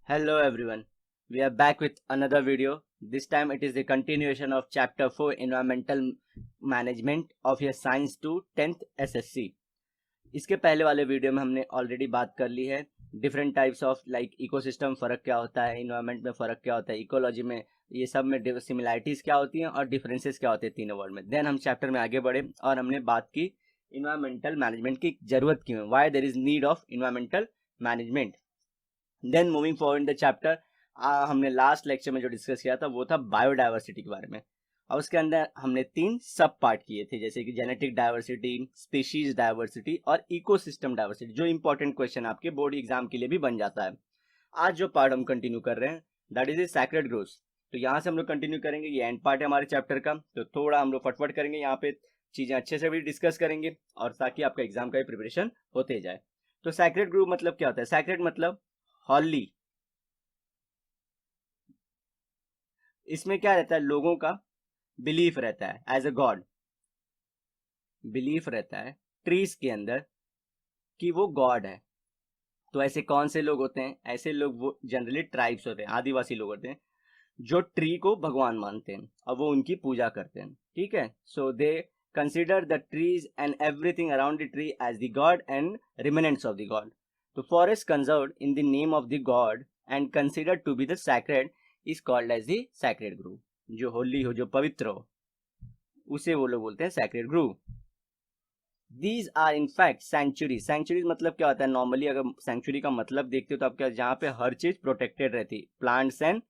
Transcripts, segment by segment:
Hello everyone, we are back with another video. This time it is the continuation of chapter 4 Environmental Management of your Science 2 10th SSC. इसके पहले वाले video में हमने already बात कर ली है different types of like ecosystem फ़र्क क्या होता है, इन्वायरमेंट में फ़र्क क्या होता है, इकोलॉजी में ये सब में सिमिलैरिटीज़ क्या होती हैं और डिफरेंसेस क्या होते हैं तीनों वर्ड में. देन हम चैप्टर में आगे बढ़े और हमने बात की इन्वायरमेंटल मैनेजमेंट की ज़रूरत क्यों है, why there is need of environmental management. Then moving forward in the chapter, हमने लास्ट लेक्चर में जो डिस्कस किया था वो था बायोडाइवर्सिटी के बारे में और उसके अंदर हमने 3 सब पार्ट किए थे जैसे कि जेनेटिक डाइवर्सिटी, स्पीशीज डाइवर्सिटी और इकोसिस्टम डाइवर्सिटी, जो इंपॉर्टेंट क्वेश्चन आपके बोर्ड एग्जाम के लिए भी बन जाता है. आज जो पार्ट हम कंटिन्यू कर रहे हैं that is a sacred groves. तो यहाँ से हम लोग कंटिन्यू करेंगे, ये एंड पार्ट है हमारे चैप्टर का, तो थोड़ा हम लोग फटफट करेंगे यहाँ पे, चीजें अच्छे से भी डिस्कस करेंगे और ताकि आपका एग्जाम का भी प्रिपरेशन होते जाए. तो सैक्रेड ग्रुप मतलब क्या होता है? सैक्रेड मतलब हॉली. इसमें क्या रहता है? लोगों का बिलीफ रहता है एज अ गॉड, बिलीफ रहता है ट्रीज के अंदर कि वो गॉड है. तो ऐसे कौन से लोग होते हैं? ऐसे लोग वो जनरली ट्राइब्स होते हैं, आदिवासी लोग होते हैं जो ट्री को भगवान मानते हैं और वो उनकी पूजा करते हैं. ठीक है, so they consider the trees and everything around the tree as the god and remnants of the god. तो forest conserved in the name of the god and considered to be the sacred is called as the sacred grove. जो holy हो, जो पवित्र हो, उसे वो लोग बोलते हैं sacred grove. These are in fact sanctuary. Sanctuaries मतलब क्या होता है? नॉर्मली अगर सेंचुरी का मतलब देखते हो तो आप क्या, जहाँ पे हर चीज प्रोटेक्टेड रहती, प्लांट्स एंड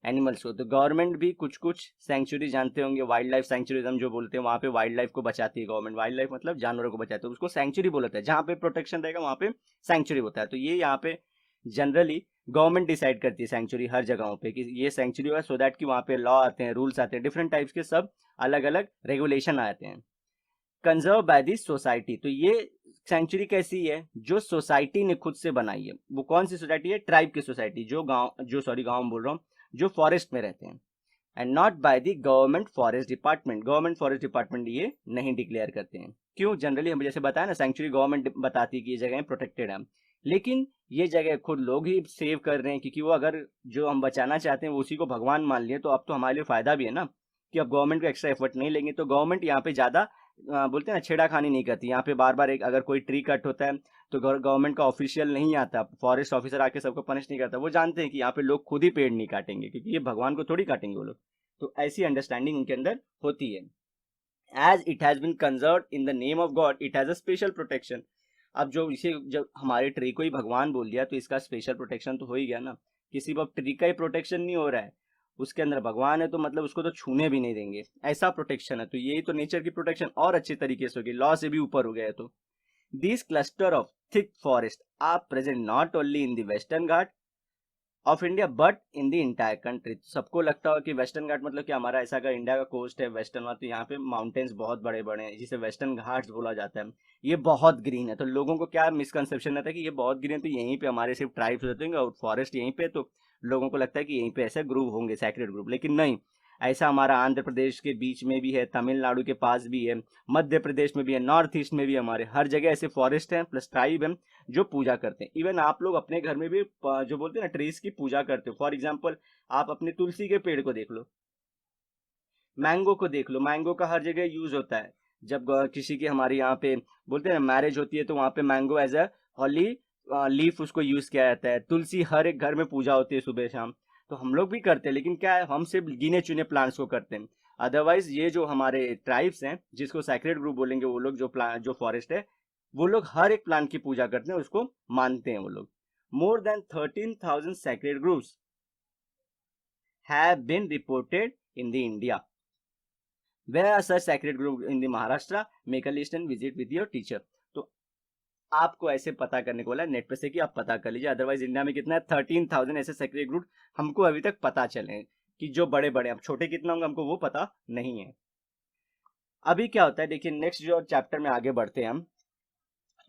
एनिमल्स को. तो गवर्नमेंट भी कुछ कुछ सेंचुरी जानते होंगे, वाइल्ड लाइफ सेंचुरीज हम जो बोलते हैं, वहाँ पे वाइल्ड लाइफ को बचाती है गवर्नमेंट. वाइल्ड लाइफ मतलब जानवरों को बचाते हैं, उसको सेंचुरी बोलता है. जहाँ पे प्रोटेक्शन रहेगा वहाँ पे सेंचुरी होता है. तो ये यहाँ पे जनरली गवर्नमेंट डिसाइड करती है सेंचुरी हर जगहों पे कि ये सेंचुरी होगा, सो दैट कि वहाँ पे लॉ आते हैं, रूल्स आते हैं, डिफरेंट टाइप्स के सब अलग अलग रेगुलेशन आते हैं. Conserve by the society. तो ये सेंचुरी कैसी है? जो सोसाइटी ने खुद से बनाई है. वो कौन सी सोसाइटी है? ट्राइब की सोसाइटी, जो गांव बोल रहा हूँ, जो फॉरेस्ट में रहते हैं. And not by the government forest department. Government forest department ये नहीं डिक्लेयर करते हैं. क्यों? जनरली हम जैसे बताया ना, सेंचुरी गवर्नमेंट बताती है कि ये जगह प्रोटेक्टेड है, लेकिन ये जगह खुद लोग ही सेव कर रहे हैं, क्योंकि वो अगर जो हम बचाना चाहते हैं वो उसी को भगवान मान लिए, तो अब तो हमारे लिए फायदा भी है ना कि अब गवर्नमेंट को एक्स्ट्रा एफर्ट नहीं लेंगे. तो गवर्नमेंट यहाँ पे ज्यादा बोलते हैं ना, छेड़ाखानी नहीं करती. यहाँ पे बार बार एक अगर कोई ट्री कट होता है तो गवर्नमेंट का ऑफिशियल नहीं आता, फॉरेस्ट ऑफिसर आके सबको पनिश नहीं करता. वो जानते हैं कि यहाँ पे लोग खुद ही पेड़ नहीं काटेंगे, क्योंकि ये भगवान को थोड़ी काटेंगे वो लोग. तो ऐसी अंडरस्टैंडिंग उनके अंदर होती है. As it has been conserve in the name of God it has a special protection. अब जो इसे जब हमारे ट्री को ही भगवान बोल दिया तो इसका स्पेशल प्रोटेक्शन तो हो ही गया ना. किसी अब ट्री का ही प्रोटेक्शन नहीं हो रहा है, उसके अंदर भगवान है, तो मतलब उसको तो छूने भी नहीं देंगे, ऐसा प्रोटेक्शन है. तो यही तो नेचर की प्रोटेक्शन और अच्छे तरीके से होगी, लॉ से भी ऊपर हो गया है. तो this cluster of thick forest are present not only in the western Ghat of India but in the entire country. सबको लगता हो कि वेस्टर्न घाट मतलब कि हमारा ऐसा अगर इंडिया का कोस्ट है वेस्टर्न वाला, तो यहाँ पे माउंटेन्स बहुत बड़े बड़े हैं जिसे वेस्टर्न घाट्स बोला जाता है. ये बहुत ग्रीन है. तो लोगों को क्या मिसकंसेप्शन रहता है कि ये बहुत ग्रीन है तो यहीं पे हमारे सिर्फ ट्राइब्स रहते हैं और फॉरेस्ट यहीं पे, तो लोगों को लगता है कि यहीं पे ऐसे ग्रुप होंगे सैक्रेड ग्रुप. लेकिन नहीं, ऐसा हमारा आंध्र प्रदेश के बीच में भी है, तमिलनाडु के पास भी है, मध्य प्रदेश में भी है, नॉर्थ ईस्ट में भी हमारे हर जगह ऐसे फॉरेस्ट हैं प्लस ट्राइब है जो पूजा करते हैं. इवन आप लोग अपने घर में भी जो बोलते हैं ना ट्रीज की पूजा करते हो. फॉर एग्जाम्पल आप अपने तुलसी के पेड़ को देख लो, मैंगो को देख लो, मैंगो का हर जगह यूज होता है. जब किसी की हमारे यहाँ पे बोलते हैं ना मैरिज होती है तो वहां पे mango as a holy leaf उसको यूज किया जाता है. तुलसी हर एक घर में पूजा होती है सुबह शाम. तो हम लोग भी करते हैं, लेकिन क्या है, हम सिर्फ गिने चुने प्लांट्स को करते हैं. अदरवाइज ये जो हमारे ट्राइब्स हैं जिसको सैक्रेड ग्रुप बोलेंगे, वो लोग जो प्लांट जो फॉरेस्ट है वो लोग हर एक प्लांट की पूजा करते हैं, उसको मानते हैं वो लोग. More than 13,000 sacred groves have been reported in the India. Where are such sacred group in the Maharashtra? Make a list and visit with your teacher. तो आपको ऐसे पता करने को बोला नेट पे से कि आप पता कर लीजिए. अदरवाइज इंडिया में कितना है? 13,000 ऐसे सेक्रेड ग्रुप हमको अभी तक पता चले कि जो बड़े बड़े. अब छोटे कितना होंगे हमको वो पता नहीं है. अभी क्या होता है देखिए, नेक्स्ट जो चैप्टर में आगे बढ़ते हैं हम,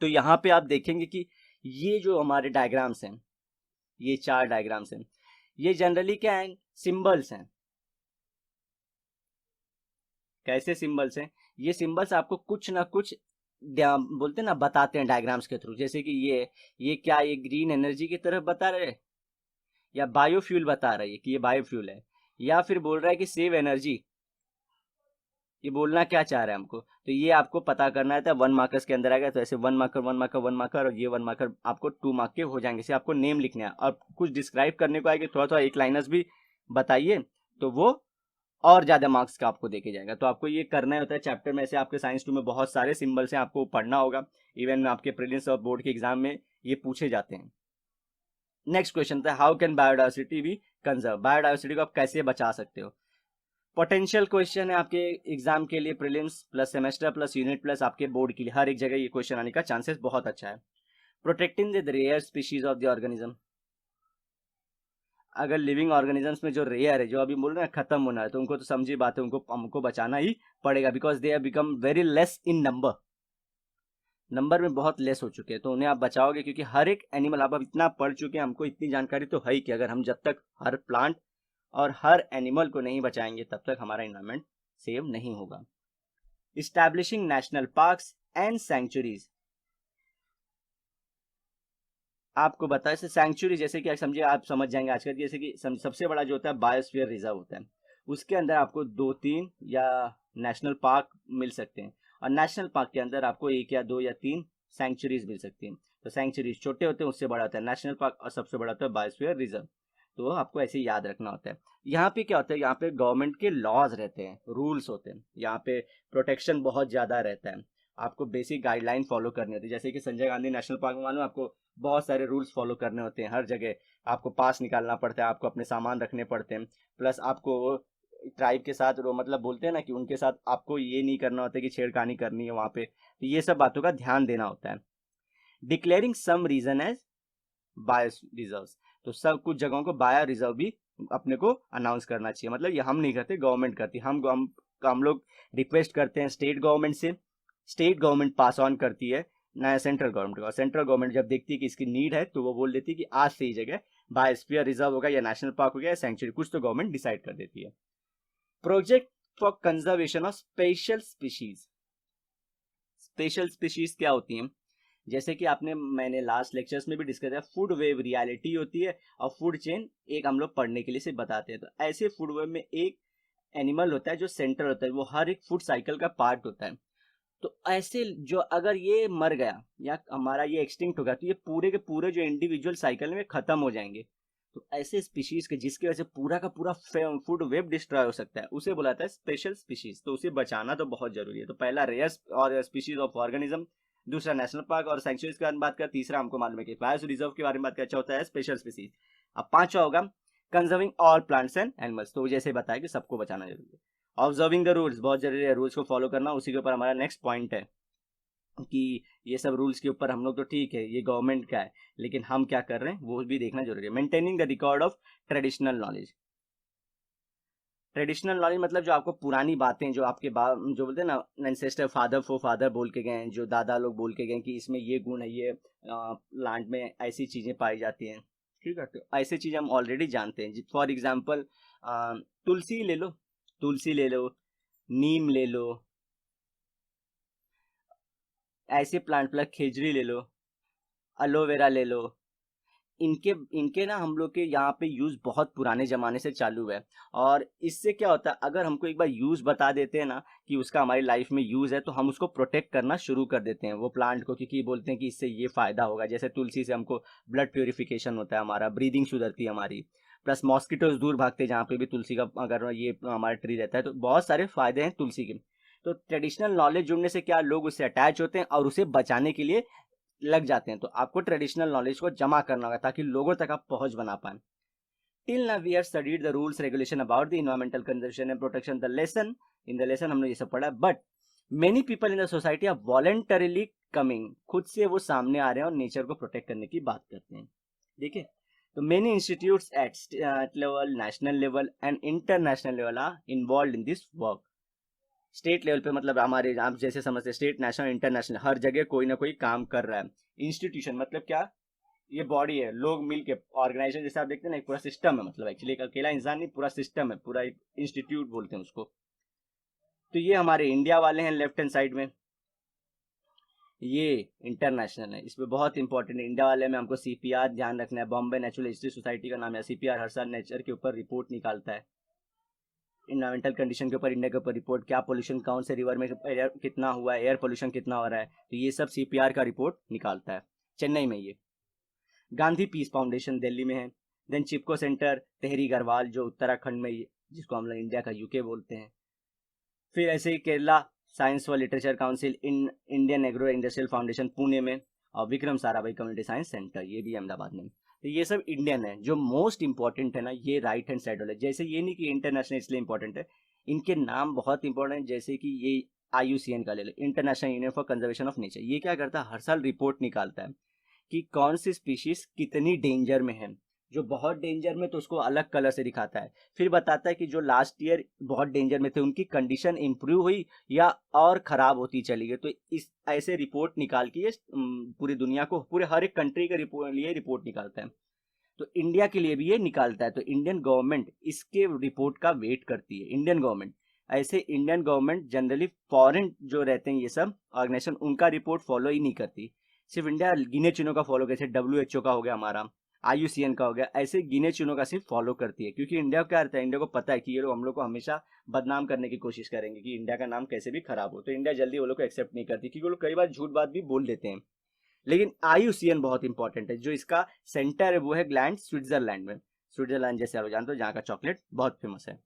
तो यहाँ पे आप देखेंगे कि ये जो हमारे डायग्राम्स हैं, ये 4 डायग्राम्स हैं, ये जनरली क्या है? सिंबल्स हैं. कैसे सिंबल्स हैं? ये सिंबल्स आपको कुछ ना कुछ बोलते हैं ना, बताते हैं डायग्राम्स के थ्रू, जैसे कि ये क्या, ये ग्रीन एनर्जी की तरफ बता रहे हैं, या बायोफ्यूल बता रहा है कि ये बायोफ्यूल है, या फिर बोल रहा है कि सेव एनर्जी, ये बोलना क्या चाह रहा है हमको। तो ये आपको पता करना है, तो 1 मार्कर्स के अंदर आएगा, तो ऐसे 1 मार्कर 1 मार्कर 1 मार्कर, और ये 1 मार्कर आपको 2 मार्क के हो जाएंगे। इसे आपको नेम लिखना है, और कुछ डिस्क्राइब करने को आएगी, थोड़ा थोड़ा एक लाइनर्स भी बताइए, तो वो और ज्यादा मार्क्स का आपको देके जाएगा। तो आपको ये करना होता है चैप्टर में। ऐसे आपके साइंस 2 में बहुत सारे सिंबल्स हैं, आपको पढ़ना होगा, इवन आपके प्रीलिम्स और बोर्ड के एग्जाम में ये पूछे जाते हैं। नेक्स्ट क्वेश्चन था, how can biodiversity B conserve, biodiversity को आप कैसे बचा सकते हो। पोटेंशियल क्वेश्चन है आपके एग्जाम के लिए, prelims plus semester plus unit plus आपके बोर्ड के लिए, हर एक जगह ये क्वेश्चन आने का चांसेस बहुत अच्छा है। Protecting the rare species of the organism, अगर लिविंग ऑर्गेनिजम्स में जो रेयर है, जो अभी बोल रहे हैं खत्म होना है, तो उनको तो समझी बात है, उनको हमको बचाना ही पड़ेगा, because they have become very less in number, number में बहुत लेस हो चुके हैं, तो उन्हें आप बचाओगे, क्योंकि हर एक एनिमल, आप अब इतना पढ़ चुके हैं, हमको इतनी जानकारी तो है ही कि अगर हम जब तक हर प्लांट और हर एनिमल को नहीं बचाएंगे, तब तक हमारा इन्वायरमेंट सेव नहीं होगा। Establishing national parks and sanctuaries, आपको बताया सेंचुरी, जैसे कि समझिए, आप समझ जाएंगे आजकल, जैसे कि सबसे बड़ा जो होता है बायोस्फीयर रिजर्व होता है, उसके अंदर आपको 2-3 या नेशनल पार्क मिल सकते हैं, और नेशनल पार्क के अंदर आपको 1 या 2 या 3 सेंचुरीज मिल सकती हैं। तो सेंचुरीज छोटे होते हैं, उससे बड़ा होता है नेशनल पार्क, और सबसे बड़ा होता है बायोस्फीयर रिजर्व। तो आपको ऐसे ही याद रखना होता है। यहाँ पे क्या होता है, यहाँ पे गवर्नमेंट के लॉज रहते हैं, रूल्स होते हैं, यहाँ पे प्रोटेक्शन बहुत ज्यादा रहता है, आपको बेसिक गाइडलाइन फॉलो करनी होती है। जैसे कि संजय गांधी नेशनल पार्क में मालूम आपको बहुत सारे रूल्स फॉलो करने होते हैं, हर जगह आपको पास निकालना पड़ता है, आपको अपने सामान रखने पड़ते हैं, प्लस आपको ट्राइब के साथ मतलब बोलते हैं ना कि उनके साथ आपको ये नहीं करना होता है कि छेड़खानी करनी है वहाँ पे, तो ये सब बातों का ध्यान देना होता है। Declaring some region as bio reserve, तो सब कुछ जगहों को बायो रिजर्व भी अपने को अनाउंस करना चाहिए, मतलब ये हम नहीं करते, गवर्नमेंट करती, हम लोग रिक्वेस्ट करते हैं स्टेट गवर्नमेंट से, स्टेट गवर्नमेंट पास ऑन करती है नया सेंट्रल गवर्नमेंट का, सेंट्रल गवर्नमेंट जब देखती है कि इसकी नीड है, तो वो बोल देती है कि आज से ही जगह बायोस्फीयर रिजर्व होगा, या नेशनल पार्क हो गया, या सेंचुरी, कुछ तो गवर्नमेंट डिसाइड कर देती है। Project for Conservation of special species, special species क्या होती हैं, जैसे कि आपने, मैंने लास्ट लेक्चर्स में भी डिस्कस किया, फूड वेव रियलिटी होती है, और फूड चेन एक हम लोग पढ़ने के लिए से बताते हैं। तो ऐसे फूड वेव में एक एनिमल होता है जो सेंटर होता है, वो हर एक फूड साइकिल का पार्ट होता है। तो ऐसे जो अगर ये मर गया या हमारा ये एक्सटिंक्ट हो गया, तो ये पूरे के पूरे जो इंडिविजुअल साइकिल में खत्म हो जाएंगे। तो ऐसे स्पीशीज के जिसकी वजह से पूरा का पूरा फूड वेब डिस्ट्रॉय हो सकता है, उसे बुलाता है स्पेशल स्पीशीज। तो उसे बचाना तो बहुत जरूरी है। तो पहला रेयर और स्पीशीज ऑफ ऑर्गेनिज्म, दूसरा नेशनल पार्क और सेंचुरीज के बारे में बात कर, तीसरा हमको मालूम है कि बायो रिजर्व के बारे में बात कर, अच्छा होता है स्पेशल स्पीशीज। अब पांचवा होगा conserving all plants and animals, तो जैसे बताया कि सबको बचाना जरूरी है। ऑब्जर्विंग द रूल्स, बहुत जरूरी है रूल्स को फॉलो करना। उसी के ऊपर हमारा नेक्स्ट पॉइंट है कि ये सब रूल्स के ऊपर हम लोग तो ठीक है, ये गवर्नमेंट का है, लेकिन हम क्या कर रहे हैं वो भी देखना जरूरी है। Maintaining the record of traditional knowledge, traditional knowledge मतलब जो आपको पुरानी बातें, जो आपके जो बोलते हैं ना एंसेस्टर, फादर फो फादर बोल के गए, जो दादा लोग बोल के गए कि इसमें ये गुण है, ये प्लांट में ऐसी चीजें पाई जाती हैं, ठीक है, तो ऐसी चीजें हम ऑलरेडी जानते हैं। फॉर एग्जाम्पल तुलसी ले लो, तुलसी ले लो, नीम ले लो, ऐसे प्लांट प्लस खेजड़ी ले लो, एलोवेरा ले लो, इनके इनके ना हम लोग के यहाँ पे यूज बहुत पुराने जमाने से चालू है। और इससे क्या होता है, अगर हमको एक बार यूज बता देते हैं ना कि उसका हमारी लाइफ में यूज है, तो हम उसको प्रोटेक्ट करना शुरू कर देते हैं वो प्लांट को, क्योंकि बोलते हैं कि इससे ये फायदा होगा। जैसे तुलसी से हमको ब्लड प्योरिफिकेशन होता है, हमारा ब्रीदिंग सुधरती है हमारी, प्लस मॉस्किटोज दूर भागते हैं जहाँ पे भी तुलसी का अगर ये हमारा ट्री रहता है, तो बहुत सारे फायदे हैं तुलसी के। तो ट्रेडिशनल नॉलेज जुड़ने से क्या, लोग उससे अटैच होते हैं और उसे बचाने के लिए लग जाते हैं। तो आपको ट्रेडिशनल नॉलेज को जमा करना होगा ताकि लोगों तक आप पहुंच बना पाए। Till now we have studied the rules regulation about the environmental conservation and protection. The lesson, in the lesson हमने ये सब पढ़ा, but many people in the society are voluntarily coming, खुद से वो सामने आ रहे हैं और नेचर को प्रोटेक्ट करने की बात करते हैं। देखिए, तो many institutes at state level, national level and international level are involve in this work. State level पे मतलब हमारे, आप जैसे समझते हैं स्टेट, नेशनल, इंटरनेशनल, हर जगह कोई ना कोई काम कर रहा है। इंस्टीट्यूशन मतलब क्या, ये बॉडी है, लोग मिलके ऑर्गेनाइजेशन, जैसे आप देखते हैं ना एक पूरा सिस्टम है, मतलब एक्चुअली एक अकेला इंसान नहीं, पूरा सिस्टम है, पूरा एक इंस्टीट्यूट बोलते हैं उसको। तो ये हमारे इंडिया वाले हैं लेफ्ट हैंड साइड में, ये इंटरनेशनल है, इसमें बहुत इंपॉर्टेंट है। इंडिया वाले में हमको सीपीआर ध्यान रखना है। बॉम्बे नेचुरल हिस्ट्री सोसाइटी का नाम है। सीपीआर हर साल नेचर के ऊपर रिपोर्ट निकालता है, इन्वायरमेंटल कंडीशन के ऊपर, इंडिया के ऊपर रिपोर्ट, क्या पोल्यूशन, कौन से रिवर में एयर कितना हुआ है, एयर पोल्यूशन कितना हो रहा है, तो ये सब सीपीआर का रिपोर्ट निकालता है। चेन्नई में ये। गांधी पीस फाउंडेशन दिल्ली में है। देन चिपको सेंटर तेहरी गढ़वाल जो उत्तराखंड में, जिसको हम लोग इंडिया का यूके बोलते हैं। फिर ऐसे ही केरला साइंस व literature council, Indian agro industrial foundation Pune में, और Vikram Sarabhai community science centre, ये भी अहमदाबाद में। तो ये सब इंडियन है। जो मोस्ट इंपॉर्टेंट है ना, ये राइट हैंड साइड वाले, जैसे ये नहीं कि इंटरनेशनल इसलिए इंपॉर्टेंट है, इनके नाम बहुत इंपॉर्टेंट है। जैसे कि ये IUCN का ले लो, International Union for Conservation of Nature, ये क्या करता है, हर साल रिपोर्ट निकालता है कि कौन सी स्पीशीज कितनी डेंजर में है। जो बहुत डेंजर में तो उसको अलग कलर से दिखाता है, फिर बताता है कि जो लास्ट ईयर बहुत डेंजर में थे उनकी कंडीशन इंप्रूव हुई या और खराब होती चली गई। तो इस ऐसे रिपोर्ट निकाल के ये पूरी दुनिया को, पूरे हर एक कंट्री के लिए रिपोर्ट निकालता है। तो इंडिया के लिए भी ये निकालता है। तो इंडियन गवर्नमेंट इसके रिपोर्ट का वेट करती है, इंडियन गवर्नमेंट। ऐसे इंडियन गवर्नमेंट जनरली फॉरेन जो रहते हैं ये सब ऑर्गेनाइजेशन, उनका रिपोर्ट फॉलो ही नहीं करती। सिर्फ इंडिया गिने चुनों का फॉलो, जैसे WHO का हो गया, हमारा IUCN का हो गया, ऐसे गिने चुनों का सिर्फ फॉलो करती है। क्योंकि इंडिया को क्या रहता है, इंडिया को पता है कि ये लोग हम लोग को हमेशा बदनाम करने की कोशिश करेंगे, कि इंडिया का नाम कैसे भी खराब हो। तो इंडिया जल्दी वो लोग को एक्सेप्ट नहीं करती, क्योंकि वो लोग कई बार झूठ बात भी बोल देते हैं। लेकिन IUCN बहुत इंपॉर्टेंट है। जो इसका सेंटर है वो है ग्लैंड, स्विट्जरलैंड में। स्विट्जरलैंड जैसे आप जानते हो, जहाँ का चॉकलेट बहुत फेमस है।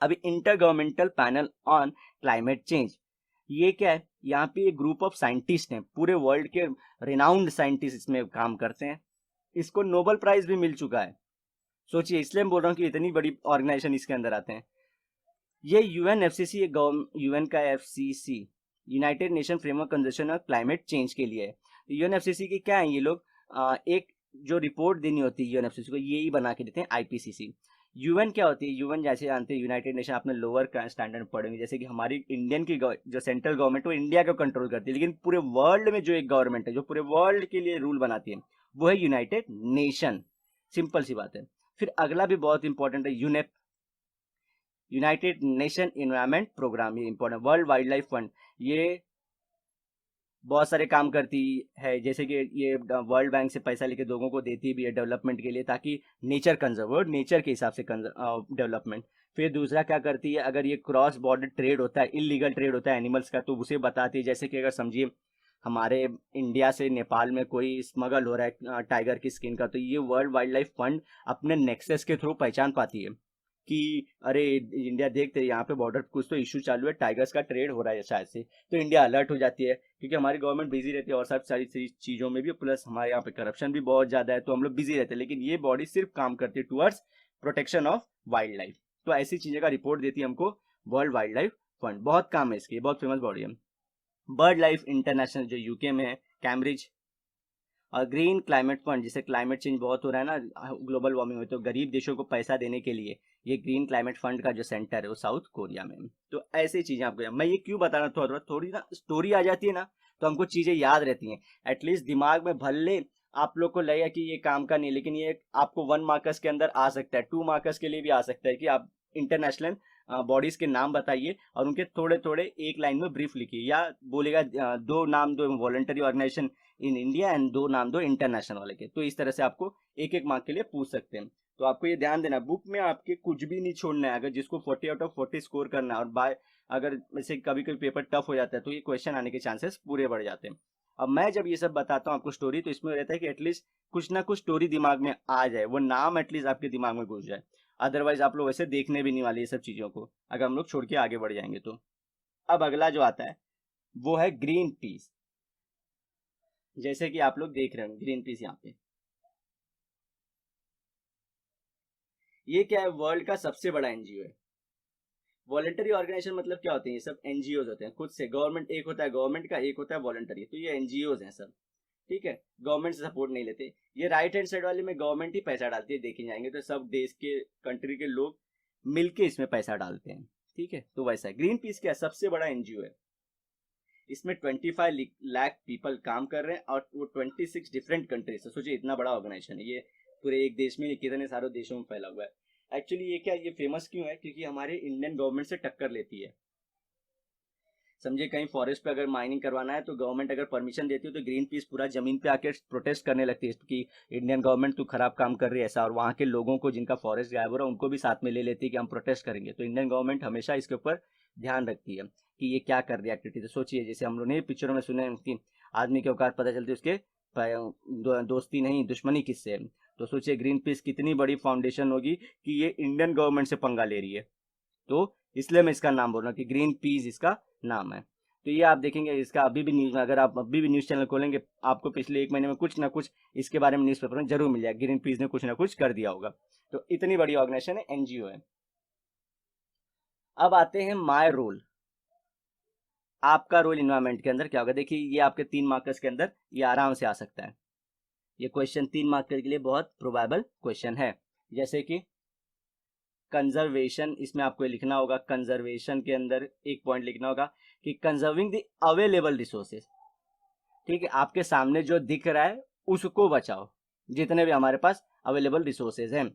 अभी inter governmental panel on climate change, ये क्या है, यहाँ पे एक ग्रुप ऑफ साइंटिस्ट हैं, पूरे वर्ल्ड के रिनाउंड साइंटिस्ट इसमें काम करते हैं। इसको नोबेल प्राइज भी मिल चुका है। सोचिए, इसलिए मैं बोल रहा हूँ कि इतनी बड़ी ऑर्गेनाइजेशन इसके अंदर आते हैं। ये UNFCC, UN का FCC, United nation framework conversation of climate change के लिए है। UNFCC की क्या है, ये लोग एक जो रिपोर्ट देनी होती है UNFCC को, ये ही बना के देते हैं IPCC। UN क्या होती है, UN जैसे जानते हैं यूनाइटेड नेशन, आपने लोअर स्टैंडर्ड पढ़ेंगे। जैसे कि हमारी इंडियन की जो सेंट्रल गवर्नमेंट वो इंडिया को कंट्रोल करती है, लेकिन पूरे वर्ल्ड में जो एक गवर्नमेंट है जो पूरे वर्ल्ड के लिए रूल बनाती है, वो है यूनाइटेड नेशन। सिंपल सी बात है। फिर अगला भी बहुत इंपॉर्टेंट है, UNEP, United Nation Environment Programme, ये important. World Wildlife Fund, ये बहुत सारे काम करती है। जैसे कि ये वर्ल्ड बैंक से पैसा लेके लोगों को देती भी है डेवलपमेंट के लिए, ताकि नेचर कंजर्व हो, नेचर के हिसाब से डेवलपमेंट। फिर दूसरा क्या करती है, अगर ये क्रॉस बॉर्डर ट्रेड होता है, इलीगल ट्रेड होता है एनिमल्स का, तो उसे बताती है। जैसे कि अगर समझिए हमारे इंडिया से नेपाल में कोई स्मगल हो रहा है टाइगर की स्किन का, तो ये वर्ल्ड वाइल्ड लाइफ फंड अपने नेक्सस के थ्रू पहचान पाती है कि अरे इंडिया देखते यहाँ पे बॉर्डर कुछ तो इशू चालू है, टाइगर्स का ट्रेड हो रहा है शायद से। तो इंडिया अलर्ट हो जाती है, क्योंकि हमारी गवर्नमेंट बिजी रहती है और सब सारी चीज़ों में भी, प्लस हमारे यहाँ पे करप्शन भी बहुत ज़्यादा है, तो हम लोग बिजी रहते हैं। लेकिन ये बॉडी सिर्फ काम करती है towards protection of wild life. तो ऐसी चीज़ें का रिपोर्ट देती है हमको वर्ल्ड वाइल्ड लाइफ फंड। बहुत काम है इसकी, बहुत फेमस बॉडी है। बर्ड लाइफ इंटरनेशनल जो यूके में है, कैम्ब्रिज। और ग्रीन क्लाइमेट फंड, जिसे क्लाइमेट चेंज बहुत हो रहा है ना, ग्लोबल वार्मिंग में, तो गरीब देशों को पैसा देने के लिए ये ग्रीन क्लाइमेट फंड का जो सेंटर है वो साउथ कोरिया में। तो ऐसी चीजें आपको, मैं ये क्यों बता रहा हूँ, थोड़ा थोड़ी ना स्टोरी आ जाती है ना, तो हमको चीजें याद रहती हैं। एटलीस्ट दिमाग में भले आप लोग को लगेगा कि ये काम का नहीं, लेकिन ये आपको 1 मार्कस के अंदर आ सकता है, 2 मार्कस के लिए भी आ सकता है, कि आप इंटरनेशनल बॉडीज के नाम बताइए और उनके थोड़े थोड़े एक लाइन में ब्रीफ लिखिए, या बोलेगा 2 नाम दो voluntary organisation in India and 2 नाम दो इंटरनेशनल वाले के। तो इस तरह से आपको एक एक मार्क के लिए पूछ सकते हैं। तो आपको ये ध्यान देना, बुक में आपके कुछ भी नहीं छोड़ना है। अगर जिसको 40 आउट ऑफ 40 स्कोर करना है, और बाय अगर वैसे कभी कभी पेपर टफ हो जाता है, तो ये क्वेश्चन आने के चांसेस पूरे बढ़ जाते हैं। अब मैं जब ये सब बताता हूँ आपको स्टोरी, तो इसमें रहता है कि एटलीस्ट कुछ ना कुछ स्टोरी दिमाग में आ जाए, वो नाम एटलीस्ट आपके दिमाग में घुस जाए। अदरवाइज आप लोग वैसे देखने भी नहीं वाले ये सब चीजों को, अगर हम लोग छोड़ के आगे बढ़ जाएंगे तो। अब अगला जो आता है वो है ग्रीन पीस। जैसे कि आप लोग देख रहे हैं ग्रीन पीस यहाँ पे, ये क्या है, वर्ल्ड का सबसे बड़ा एनजीओ है। वॉलंटरी ऑर्गेनाइजेशन मतलब क्या होते हैं, ये सब एनजीओ होते हैं खुद से। गवर्नमेंट एक होता है, गवर्नमेंट का एक होता है वॉलंटरी, तो ये एनजीओ हैं सब। ठीक है, गवर्नमेंट से सपोर्ट नहीं लेते। ये राइट हैंड साइड वाले में गवर्नमेंट ही पैसा डालती है, देखे जाएंगे तो सब देश के कंट्री के लोग मिलके इसमें पैसा डालते हैं। ठीक है, तो वैसा है। ग्रीन पीस क्या है, सबसे बड़ा एनजीओ है। इसमें 25 लाख पीपल काम कर रहे हैं, और वो 26 डिफरेंट कंट्रीज से। सोचिए इतना बड़ा ऑर्गेनाइजेशन है ये, पूरे एक देश में कितने सारे देशों में फैला हुआ है। एक्चुअली ये क्या, ये फेमस क्यों है, क्योंकि हमारे इंडियन गवर्नमेंट से टक्कर लेती है। समझे, कहीं फॉरेस्ट पे अगर माइनिंग करवाना है तो गवर्नमेंट अगर परमिशन देती है तो ग्रीन पीस पूरा जमीन पे आके प्रोटेस्ट करने लगती है कि इंडियन गवर्नमेंट तू खराब काम कर रही है ऐसा, और वहाँ के लोगों को जिनका फॉरेस्ट गायब हो रहा है उनको भी साथ में ले लेती है कि हम प्रोटेस्ट करेंगे। तो इंडियन गवर्नमेंट हमेशा इसके ऊपर ध्यान रखती है कि ये क्या कर रही है एक्टिविटी। तो सोचिए, जैसे हम लोग ने पिक्चरों में सुने कि आदमी के औकात पता चलती है उसके दोस्ती नहीं दुश्मनी किससे है। तो सोचिए ग्रीन पीस कितनी बड़ी फाउंडेशन होगी कि ये इंडियन गवर्नमेंट से पंगा ले रही है। तो इसलिए मैं इसका नाम बोल रहा हूँ कि ग्रीन पीस इसका नाम है। तो ये आप देखेंगे इसका अभी भी न्यूज में, अगर आप अभी भी न्यूज चैनल खोलेंगे आपको पिछले 1 महीने में कुछ ना कुछ इसके बारे में न्यूज पेपर में जरूर मिल जाएगा, ग्रीन पीस ने कुछ ना कुछ कर दिया होगा। तो इतनी बड़ी ऑर्गेनाइजेशन है, एनजीओ है। अब आते हैं माय रोल, आपका रोल इन्वायरमेंट के अंदर क्या होगा। देखिए ये आपके 3 मार्कर्स के अंदर ये आराम से आ सकता है। ये क्वेश्चन 3 मार्कर के लिए बहुत प्रोबेबल क्वेश्चन है। जैसे कि कंजर्वेशन, इसमें आपको लिखना होगा, कंजर्वेशन के अंदर एक पॉइंट लिखना होगा कि कंजर्विंग द अवेलेबल रिसोर्सेज। ठीक है, आपके सामने जो दिख रहा है उसको बचाओ, जितने भी हमारे पास अवेलेबल रिसोर्सेज हैं।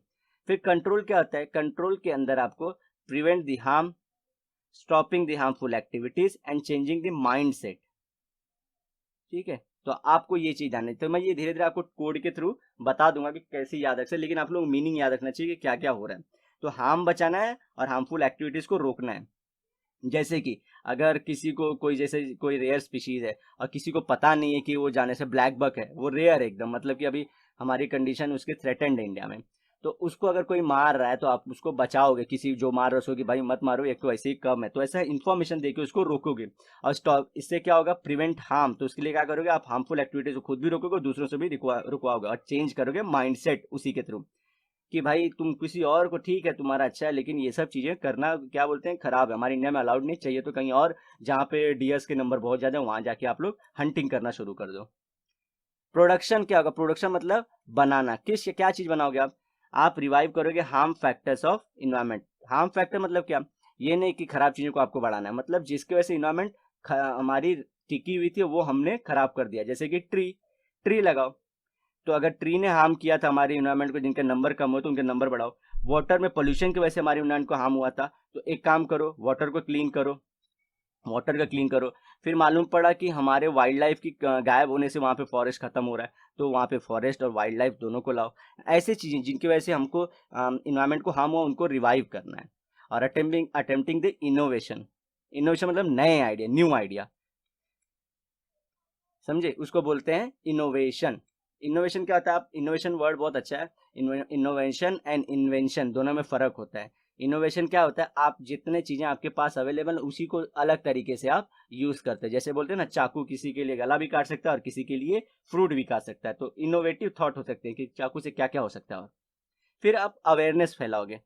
फिर कंट्रोल क्या होता है, कंट्रोल के अंदर आपको prevent the harm, stopping the harmful activities and changing the mind set. ठीक है, तो आपको ये चीज जाननी, तो मैं ये धीरे धीरे आपको कोड के थ्रू बता दूंगा कि कैसे याद रख सकते, लेकिन आप लोग मीनिंग याद रखना चाहिए कि क्या क्या हो रहा है। तो हार्म बचाना है और हार्मफुल एक्टिविटीज को रोकना है। जैसे कि अगर किसी को कोई, जैसे कोई रेयर स्पीशीज है और किसी को पता नहीं है कि वो जाने से ब्लैक बक है, वो रेयर है एकदम, मतलब कि अभी हमारी कंडीशन उसके थ्रेटेंड है इंडिया में, तो उसको अगर कोई मार रहा है तो आप उसको बचाओगे, किसी जो मार रहा है कि भाई मत मारो, एक तो ऐसे ही कम है, तो ऐसा इन्फॉर्मेशन देके उसको रोकोगे। और स्टॉप, इससे क्या होगा, प्रिवेंट हार्म, तो उसके लिए क्या करोगे आप, हार्मफुल एक्टिविटीज को खुद भी रोकोगे और दूसरों से भी रुकवाओगे, और चेंज करोगे माइंडसेट उसी के थ्रू कि भाई तुम किसी और को, ठीक है तुम्हारा अच्छा है लेकिन ये सब चीजें करना क्या बोलते हैं खराब है, हमारे इंडिया में अलाउड नहीं, चाहिए तो कहीं और जहाँ पे डियर्स के नंबर बहुत ज्यादा है वहां जाके आप लोग हंटिंग करना शुरू कर दो। प्रोडक्शन क्या होगा, प्रोडक्शन मतलब बनाना, किस क्या चीज बनाओगे आप रिवाइव करोगे harm factors of environment. Harm factor मतलब क्या, ये नहीं कि खराब चीजों को आपको बढ़ाना है, मतलब जिसकी वजह से इन्वायरमेंट हमारी टिकी हुई थी वो हमने खराब कर दिया। जैसे कि ट्री, ट्री लगाओ, तो अगर ट्री ने हार्म किया था हमारे इन्वायरमेंट को, जिनके नंबर कम हो तो उनके नंबर बढ़ाओ। वाटर में पोल्यूशन की वजह से हमारे इन्वायरमेंट को हार्म हुआ था, तो एक काम करो वाटर को क्लीन करो, वाटर का क्लीन करो। फिर मालूम पड़ा कि हमारे वाइल्ड लाइफ की गायब होने से वहाँ पे फॉरेस्ट खत्म हो रहा है, तो वहाँ पे फॉरेस्ट और वाइल्ड लाइफ दोनों को लाओ। ऐसी चीजें जिनकी वजह से हमको इन्वायरमेंट को हार्म हुआ उनको रिवाइव करना है। और अटेम्प्टिंग द इनोवेशन, इनोवेशन मतलब नए आइडिया, न्यू आइडिया, समझे, उसको बोलते हैं इनोवेशन। इनोवेशन क्या होता है, आप इनोवेशन वर्ड बहुत अच्छा है, इनोवेशन एंड इन्वेंशन दोनों में फर्क होता है। इनोवेशन क्या होता है, आप जितने चीजें आपके पास अवेलेबल उसी को अलग तरीके से आप यूज करते हैं। जैसे बोलते हैं ना, चाकू किसी के लिए गला भी काट सकता है और किसी के लिए फ्रूट भी काट सकता है, तो इनोवेटिव थॉट हो सकते हैं कि चाकू से क्या क्या हो सकता है। और फिर आप अवेयरनेस फैलाओगे।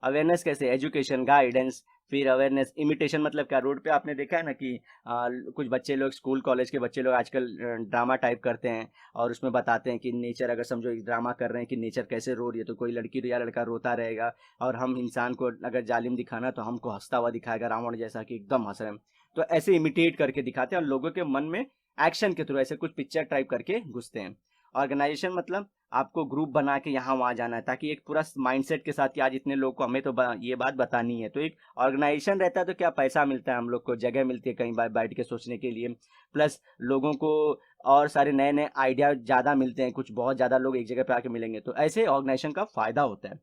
अवेयरनेस कैसे, एजुकेशन, गाइडेंस, फिर अवेयरनेस, इमिटेशन मतलब क्या, रोड पे आपने देखा है ना कि कुछ बच्चे लोग, स्कूल कॉलेज के बच्चे लोग आजकल ड्रामा टाइप करते हैं और उसमें बताते हैं कि नेचर, अगर समझो एक ड्रामा कर रहे हैं कि नेचर कैसे रो रही है, तो कोई लड़की या लड़का रोता रहेगा और हम इंसान को अगर जालिम दिखाना तो हमको हंसता हुआ दिखाएगा, रावण जैसा कि एकदम हंस रहे हैं। तो ऐसे इमिटेट करके दिखाते हैं और लोगों के मन में एक्शन के थ्रू ऐसे कुछ पिक्चर टाइप करके घुसते हैं। ऑर्गेनाइजेशन मतलब आपको ग्रुप बना के यहाँ वहाँ जाना है, ताकि एक पूरा माइंडसेट के साथ कि आज इतने लोग को हमें तो ये बात बतानी है, तो एक ऑर्गेनाइजेशन रहता है तो क्या पैसा मिलता है, हम लोग को जगह मिलती है कहीं बार बैठ के सोचने के लिए, प्लस लोगों को और सारे नए नए आइडिया ज़्यादा मिलते हैं, कुछ बहुत ज़्यादा लोग एक जगह पे आके मिलेंगे, तो ऐसे ऑर्गेनाइजेशन का फायदा होता है।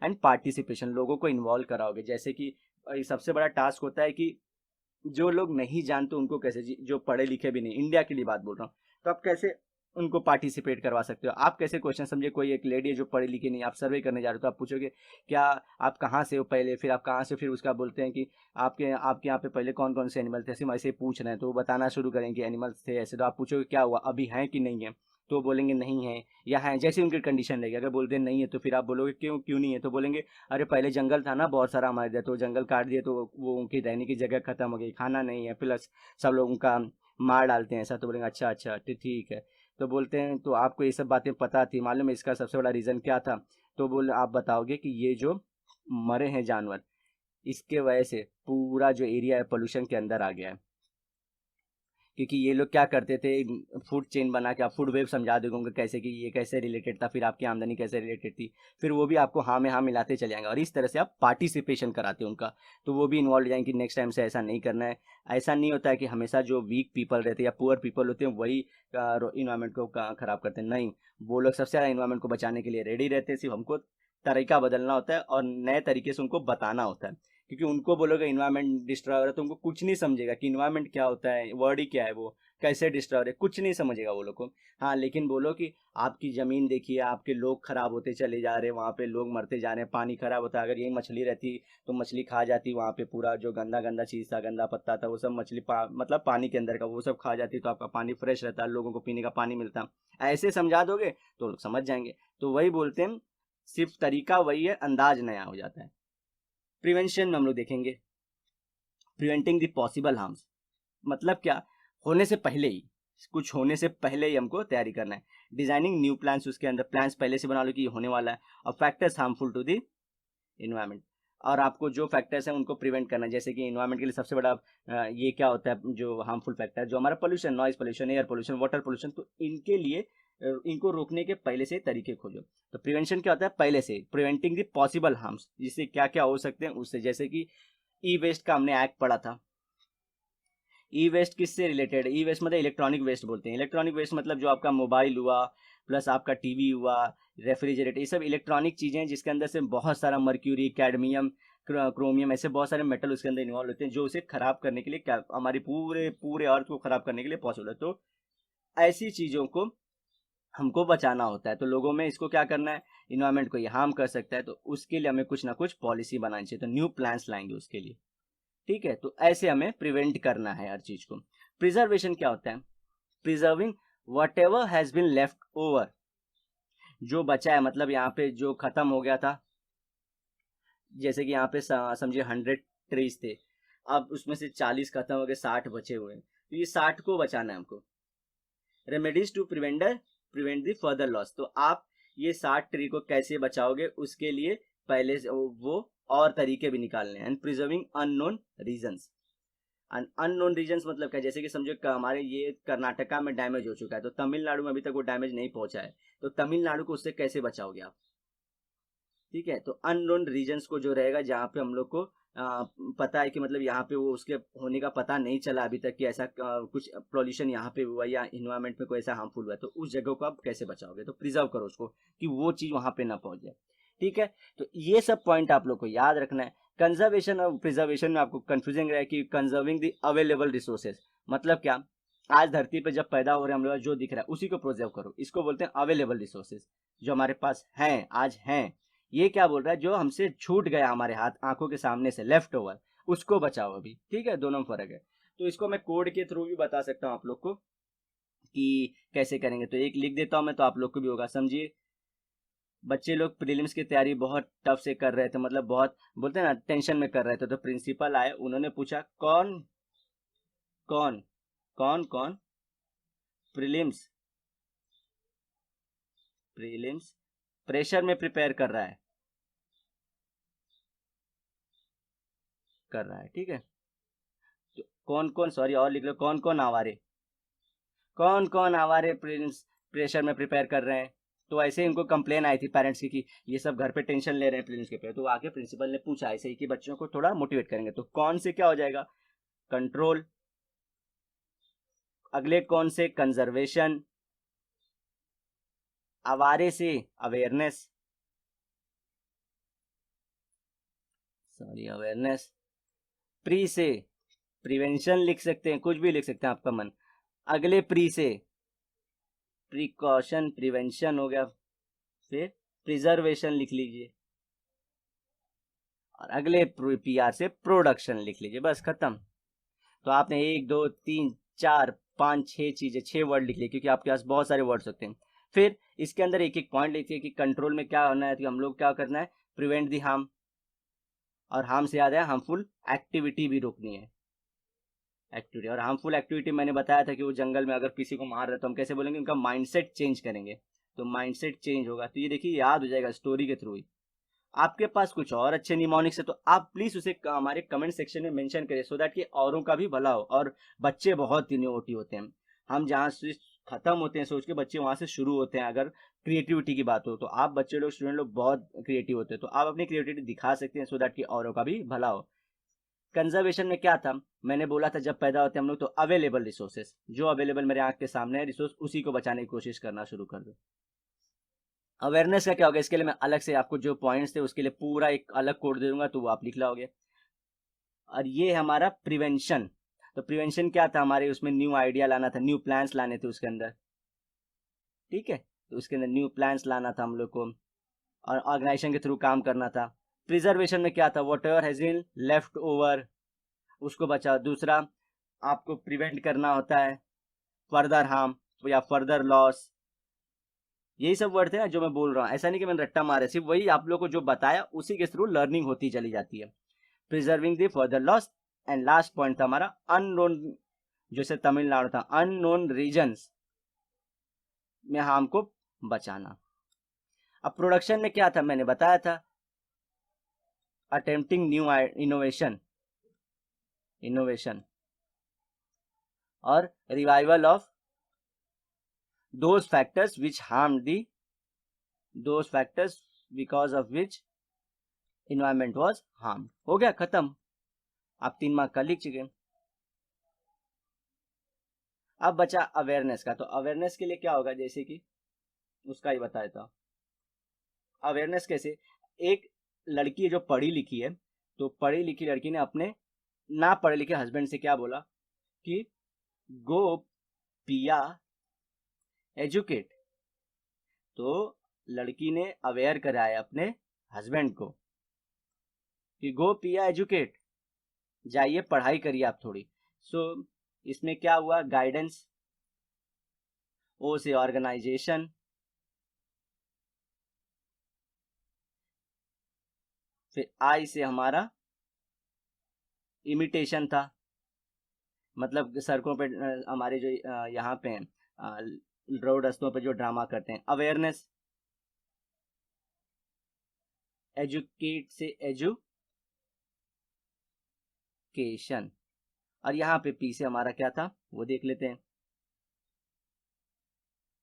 एंड पार्टिसिपेशन, लोगों को इन्वॉल्व कराओगे, जैसे कि सबसे बड़ा टास्क होता है कि जो लोग नहीं जानते उनको कैसे, जो पढ़े लिखे भी नहीं, इंडिया के लिए बात बोल रहा हूँ, तो आप कैसे उनको पार्टिसिपेट करवा सकते हो। आप कैसे क्वेश्चन, समझे कोई एक लेडी है जो पढ़ी लिखी नहीं, आप सर्वे करने जा रहे हो, तो आप पूछोगे क्या आप कहाँ से हो पहले, फिर आप कहाँ से, फिर उसका बोलते हैं कि आपके आपके यहाँ पे पहले कौन कौन से एनिमल थे, सिर्फ ऐसे पूछ रहे हैं, तो वो बताना शुरू करेंगे एनिमल्स थे ऐसे, तो आप पूछोगे क्या हुआ अभी हैं कि नहीं है, तो बोलेंगे नहीं है या है, जैसे उनकी कंडीशन रहेगी। अगर बोलते हैं नहीं है तो फिर आप बोलोगे क्यों क्यों नहीं है, तो बोलेंगे अरे पहले जंगल था ना बहुत सारा हमारे इधर, तो जंगल काट दिए तो वो उनकी रहने की जगह खत्म हो गई, खाना नहीं है, प्लस सब लोग उनका मार डालते हैं ऐसा, तो बोलेंगे अच्छा अच्छा ठीक है। तो बोलते हैं तो आपको ये सब बातें पता थी, मालूम है इसका सबसे बड़ा रीज़न क्या था, तो बोल आप बताओगे कि ये जो मरे हैं जानवर, इसके वजह से पूरा जो एरिया है पोल्यूशन के अंदर आ गया है। क्योंकि ये लोग क्या करते थे, फूड चेन बना के, आप फूड वेब समझा दोगे उनको कैसे कि ये कैसे रिलेटेड था, फिर आपकी आमदनी कैसे रिलेटेड थी, फिर वो भी आपको हाँ में हाँ मिलाते चले जाएंगे और इस तरह से आप पार्टिसिपेशन कराते हैं उनका, तो वो भी इन्वॉल्व हो जाएंगे कि नेक्स्ट टाइम से ऐसा नहीं करना है। ऐसा नहीं होता है कि हमेशा जो वीक पीपल रहते हैं या पुअर पीपल होते हैं वही इन्वायरमेंट को खराब करते हैं, नहीं, वो लोग सबसे ज़्यादा इन्वायरमेंट को बचाने के लिए रेडी रहते हैं, सिर्फ हमको तरीका बदलना होता है और नए तरीके से उनको बताना होता है। क्योंकि उनको बोलोगे इन्वायरमेंट डिस्ट्रॉय हो रहा है तो उनको कुछ नहीं समझेगा कि इन्वायरमेंट क्या होता है, वर्ड ही क्या है, वो कैसे डिस्ट्रॉय हो रहा है, कुछ नहीं समझेगा वो लोग को। हाँ, लेकिन बोलो कि आपकी ज़मीन देखिए, आपके लोग खराब होते चले जा रहे हैं, वहाँ पे लोग मरते जा रहे हैं, पानी खराब होता है, अगर यही मछली रहती तो मछली खा जाती, वहाँ पे पूरा जो गंदा गंदा चीज़ था, गंदा पत्ता था, वो सब मछली मतलब पानी के अंदर का वो सब खा जाती, तो आपका पानी फ्रेश रहता, लोगों को पीने का पानी मिलता। ऐसे समझा दोगे तो लोग समझ जाएंगे। तो वही बोलते हैं, सिर्फ तरीका वही है, अंदाज नया हो जाता है। प्रिवेंशन में हम लोग देखेंगे, प्रिवेंटिंग द पॉसिबल हार्म्स, मतलब क्या, होने से पहले ही, कुछ होने से पहले ही हमको तैयारी करना है। डिजाइनिंग न्यू प्लान्स, उसके अंदर प्लान्स पहले से बना लो कि ये होने वाला है। और factors harmful to the environment, और आपको जो फैक्टर्स हैं उनको प्रिवेंट करना है। जैसे कि इन्वायरमेंट के लिए सबसे बड़ा ये क्या होता है, जो हार्मफुल फैक्टर जो हमारा pollution, noise pollution, air pollution, water pollution, तो इनके लिए इनको रोकने के पहले से तरीके खोजो। तो प्रिवेंशन क्या होता है, पहले से, प्रिवेंटिंग द पॉसिबल हार्म्स, जिससे क्या क्या हो सकते हैं उससे। जैसे कि ई वेस्ट का हमने एक्ट पढ़ा था। ई वेस्ट किससे रिलेटेड, ई वेस्ट मतलब इलेक्ट्रॉनिक वेस्ट बोलते हैं। इलेक्ट्रॉनिक वेस्ट मतलब जो आपका मोबाइल हुआ, प्लस आपका टीवी हुआ, रेफ्रिजरेटर, ये सब इलेक्ट्रॉनिक चीज़ें हैं जिसके अंदर से बहुत सारा मर्क्यूरी, कैडमियम, क्रोमियम, ऐसे बहुत सारे मेटल उसके अंदर इन्वॉल्व होते हैं, जो उसे खराब करने के लिए, क्या हमारी पूरे पूरे अर्थ को खराब करने के लिए पॉसिबल है। तो ऐसी चीज़ों को हमको बचाना होता है। तो लोगों में इसको क्या करना है, इन्वायरमेंट को ये हार्म कर सकता है, तो उसके लिए हमें कुछ ना कुछ पॉलिसी बनानी चाहिए। तो न्यू प्लान्स लाएंगे उसके लिए, ठीक है। तो ऐसे हमें प्रिवेंट करना है हर चीज को। प्रिजर्वेशन क्या होता है, preserving what ever has been left over, जो बचा है, मतलब यहाँ पे जो खत्म हो गया था, जैसे कि यहाँ पे समझिए 100 ट्रीज थे, अब उसमें से 40 खत्म हो गए, 60 बचे हुए हैं, तो ये 60 को बचाना है हमको। Remedies to prevent the further loss, तो आप ये 60 ट्री को कैसे बचाओगे, उसके लिए पहले से वो और तरीके भी निकालने हैं। And preserving unknown reasons, unknown reasons मतलब क्या, जैसे कि समझो हमारे ये कर्नाटका में डैमेज हो चुका है, तो तमिलनाडु में अभी तक वो डैमेज नहीं पहुंचा है, तो तमिलनाडु को उससे कैसे बचाओगे आप, ठीक है। तो अननोन रीजन्स को जो रहेगा, जहाँ पे हम लोग को पता है कि मतलब यहाँ पे वो उसके होने का पता नहीं चला अभी तक कि ऐसा कुछ पॉल्यूशन यहाँ पे हुआ या इन्वायरमेंट में कोई ऐसा हार्मफुल हुआ है, तो उस जगह को आप कैसे बचाओगे, तो प्रिजर्व करो उसको कि वो चीज़ वहाँ पे ना पहुँच जाए, ठीक है। तो ये सब पॉइंट आप लोग को याद रखना है। कंजर्वेशन और प्रिजर्वेशन में आपको कंफ्यूजिंग रहा है कि कंजर्विंग द अवेलेबल रिसोर्सेज मतलब क्या, आज धरती पे जब पैदा हो रहे हैं हम लोग जो दिख रहा है उसी को प्रिजर्व करो, इसको बोलते हैं अवेलेबल रिसोर्सेज, जो हमारे पास हैं आज हैं। ये क्या बोल रहा है, जो हमसे छूट गया हमारे हाथ आंखों के सामने से, लेफ्ट ओवर, उसको बचाओ अभी, ठीक है। दोनों में फर्क है। तो इसको मैं कोड के थ्रू भी बता सकता हूँ आप लोग को कि कैसे करेंगे। तो एक लिख देता हूँ मैं, तो आप लोग को भी होगा। समझिए, बच्चे लोग प्रीलिम्स की तैयारी बहुत टफ से कर रहे थे, मतलब बहुत बोलते हैं ना टेंशन में कर रहे थे, तो प्रिंसिपल आए, उन्होंने पूछा कौन कौन कौन कौन प्रीलिम्स प्रीलिम्स प्रेशर में प्रिपेयर कर रहा है, ठीक है। तो कौन कौन, सॉरी और लिख लो, कौन कौन आवारे प्रिलिम्स प्रेशर में प्रिपेयर कर रहे हैं। तो ऐसे ही उनको कंप्लेन आई थी पेरेंट्स की कि ये सब घर पे टेंशन ले रहे हैं प्रीलिम्स के पे, तो आके प्रिंसिपल ने पूछा ऐसे ही कि बच्चों को थोड़ा मोटिवेट करेंगे। तो कौन से क्या हो जाएगा, कंट्रोल, अगले कौन से कंजर्वेशन, आवारे से अवेयरनेस, सॉरी अवेयरनेस, प्री से प्रिवेंशन लिख सकते हैं, कुछ भी लिख सकते हैं आपका मन। अगले प्री से प्रिकॉशन, प्रिवेंशन हो गया, फिर प्रिजर्वेशन लिख लीजिए, और अगले पी आर से प्रोडक्शन लिख लीजिए, बस खत्म। तो आपने 1 2 3 4 5 6 चीजें, 6 वर्ड लिख लिए, क्योंकि आपके पास बहुत सारे वर्ड्स होते हैं। फिर इसके अंदर एक एक पॉइंट लिखिए कि कंट्रोल में क्या होना है, कि हम लोग क्या करना है, प्रिवेंट दी हार्म, और हार्म से याद है हार्मफुल एक्टिविटी भी रोकनी है, एक्टिविटी। और हार्मफुल एक्टिविटी मैंने बताया था कि वो जंगल में अगर किसी को मार रहे तो हम कैसे बोलेंगे, उनका माइंडसेट चेंज करेंगे, तो माइंडसेट चेंज होगा। तो ये देखिए याद हो जाएगा स्टोरी के थ्रू ही। आपके पास कुछ और अच्छे निमोनिक्स है तो आप प्लीज उसे हमारे कमेंट सेक्शन में मेंशन करें, सो दैट कि औरों का भी भला हो। और बच्चे बहुत इनोवेटिव होते हैं, हम जहाँ से खत्म होते हैं सोच के बच्चे वहां से शुरू होते हैं। अगर क्रिएटिविटी की बात हो तो आप बच्चे लोग, स्टूडेंट लोग बहुत क्रिएटिव होते हैं, तो आप अपनी क्रिएटिविटी दिखा सकते हैं, सो दैट कि औरों का भी भला हो। कंजर्वेशन में क्या था, मैंने बोला था जब पैदा होते हैं हम लोग तो अवेलेबल रिसोर्सेस, जो अवेलेबल मेरे आंख के सामने है रिसोर्स, उसी को बचाने की कोशिश करना शुरू कर दो। अवेयरनेस का क्या होगा, इसके लिए मैं अलग से आपको जो पॉइंट्स थे उसके लिए पूरा एक अलग कोड दे दूंगा, तो वो आप लिख लाओगे। और ये हमारा प्रिवेंशन, तो प्रिवेंशन क्या था, हमारे उसमें न्यू आइडिया लाना था, न्यू प्लान्स लाने थे उसके अंदर, ठीक है। तो उसके अंदर न्यू प्लान्स लाना था हम लोग को, और ऑर्गेनाइजेशन के थ्रू काम करना था। प्रिजर्वेशन में क्या था, whatever has been left over उसको बचाओ। दूसरा आपको प्रिवेंट करना होता है फर्दर हार्म या फर्दर लॉस, यही सब वर्ड थे ना जो मैं बोल रहा हूँ, ऐसा नहीं कि मैंने रट्टा मारा, सिर्फ वही आप लोग को जो बताया उसी के थ्रू लर्निंग होती चली जाती है। Preserving the further loss, and last point था हमारा अननोन, जैसे तमिलनाडु था, अननोन रीजन्स में हार्म को बचाना। अब प्रोडक्शन में क्या था, मैंने बताया था अटेम्प्टिंग न्यू इनोवेशन और revival of those factors which harmed those factors because of which environment was harmed। हो गया खत्म, आप 3 मार्क का लिख चुके। अब बचा अवेयरनेस का, तो अवेयरनेस के लिए क्या होगा, जैसे कि उसका ही बताया था। अवेयरनेस कैसे, एक लड़की जो पढ़ी लिखी है, तो पढ़ी लिखी लड़की ने अपने ना पढ़े लिखे हस्बैंड से क्या बोला कि गो पिया एजुकेट, तो लड़की ने अवेयर कराया अपने हस्बैंड को कि गो पिया एजुकेट, जाइए पढ़ाई करिए आप थोड़ी। सो इसमें क्या हुआ, गाइडेंस, ओ से ऑर्गेनाइजेशन, फिर आई से हमारा इमिटेशन था, मतलब सड़कों पे हमारे जो यहाँ पे रोड रास्तों पे जो ड्रामा करते हैं। अवेयरनेस, एजुकेट से एजुकेशन, और यहाँ पे पी से हमारा क्या था वो देख लेते हैं।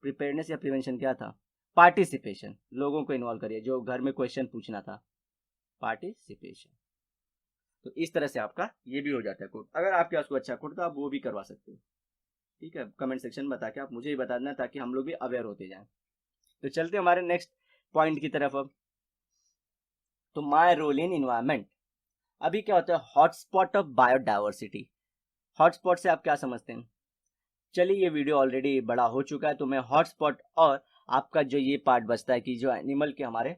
प्रिपेयरनेस या प्रिवेंशन क्या था, पार्टिसिपेशन, लोगों को इन्वॉल्व करिए, जो घर में क्वेश्चन पूछना था, पार्टिसिपेशन। तो इस तरह से आपका ये भी हो जाता है कोड। अगर आपके पास कोई अच्छा कोड तो आप वो भी करवा सकते हो, ठीक है। कमेंट सेक्शन में बता के आप मुझे ही बता देना, ताकि हम लोग भी अवेयर होते जाएं। तो चलते हमारे नेक्स्ट पॉइंट की तरफ अब। तो माय रोल इन इन्वायरमेंट, अभी क्या होता है, हॉटस्पॉट ऑफ बायोडाइवर्सिटी। हॉटस्पॉट से आप क्या समझते हैं, चलिए ये वीडियो ऑलरेडी बड़ा हो चुका है, तो मैं हॉटस्पॉट और आपका जो ये पार्ट बचता है कि जो एनिमल के हमारे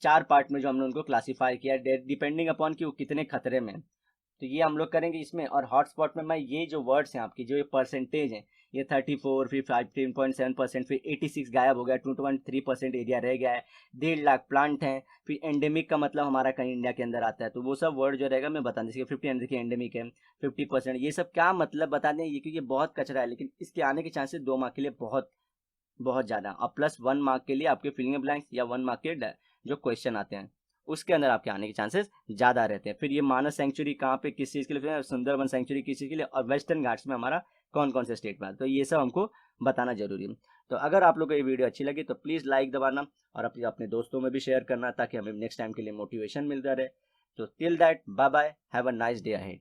4 पार्ट में जो हमने उनको क्लासिफाई किया डिपेंडिंग अपॉन कि वो कितने खतरे में, तो ये हम लोग करेंगे इसमें। और हॉटस्पॉट में मैं ये जो वर्ड्स हैं आपकी, जो ये परसेंटेज हैं, ये 34, फिर 15.7%, फिर 86 गायब हो गया, 2.3% एरिया रह गया है, 1.5 लाख प्लांट हैं, फिर एंडेमिक का मतलब हमारा कहीं इंडिया के अंदर आता है, तो वो सब वर्ड जो रहेगा मैं बता दें। 50 देखिए एंडेमिक है, 50%, ये सब क्या मतलब बता दें, ये क्योंकि बहुत कचरा है, लेकिन इसके आने के चांसेस 2 मार्क के लिए बहुत बहुत ज़्यादा, और प्लस 1 मार्क के लिए आपके फिलिंग ब्लैंक्स या 1 मार्क के जो क्वेश्चन आते हैं उसके अंदर आपके आने के चांसेस ज़्यादा रहते हैं। फिर ये मानस सेंचुरी कहाँ पे किस चीज़ के लिए, सुंदरबन सेंचुरी किस चीज़ के लिए, और वेस्टर्न घाट्स में हमारा कौन कौन से स्टेट में, तो ये सब हमको बताना जरूरी है। तो अगर आप लोग को ये वीडियो अच्छी लगी तो प्लीज़ लाइक दबाना, और अपने दोस्तों में भी शेयर करना, ताकि हमें नेक्स्ट टाइम के लिए मोटिवेशन मिलता रहे। तो till that, bye bye, have a nice day ahead.